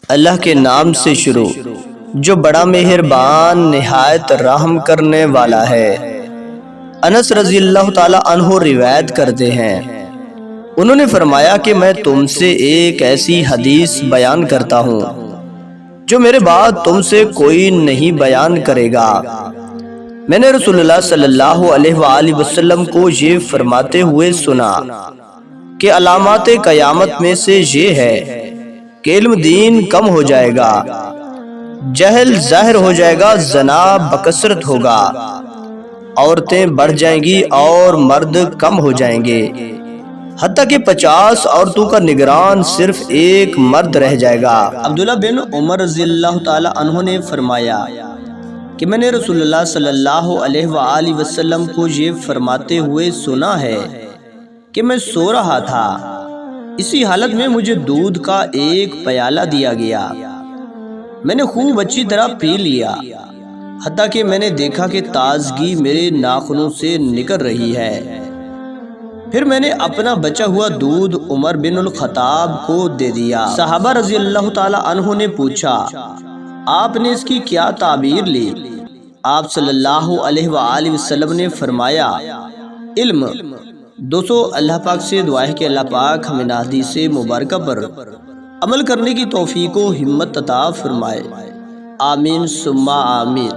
اللہ کے نام سے شروع جو بڑا مہربان نہایت رحم کرنے والا ہے۔ انس رضی اللہ تعالی عنہ روایت کرتے ہیں، انہوں نے فرمایا کہ میں تم سے ایک ایسی حدیث بیان کرتا ہوں جو میرے بعد تم سے کوئی نہیں بیان کرے گا۔ میں نے رسول اللہ صلی اللہ علیہ وآلہ وسلم کو یہ فرماتے ہوئے سنا کہ علامات قیامت میں سے یہ ہے کہ علم دین کم ہو جائے گا، جہل ظاہر ہو جائے گا، زنا بکثرت ہوگا، عورتیں بڑھ جائیں گی اور مرد کم ہو جائیں گے، حتیٰ کہ 50 عورتوں کا نگران صرف ایک مرد رہ جائے گا۔ عبداللہ بن عمر رضی اللہ تعالی عنہ نے فرمایا کہ میں نے رسول اللہ صلی اللہ علیہ وآلہ وسلم کو یہ فرماتے ہوئے سنا ہے کہ میں سو رہا تھا، اسی حالت میں مجھے دودھ کا ایک پیالہ دیا گیا، میں نے خوب اچھی طرح پی لیا، حتیٰ کہ میں نے دیکھا کہ تازگی میرے ناخنوں سے نکل رہی ہے۔ پھر میں نے اپنا بچا ہوا دودھ عمر بن الخطاب کو دے دیا۔ صحابہ رضی اللہ تعالی عنہ نے پوچھا، آپ نے اس کی کیا تعبیر لی؟ آپ صلی اللہ علیہ وآلہ وسلم نے فرمایا، علم۔ دوستو، اللہ پاک سے دعا ہے کہ اللہ پاک ہمیں حدیث مبارکہ پر عمل کرنے کی توفیق و ہمت عطا فرمائے، آمین ثم آمین۔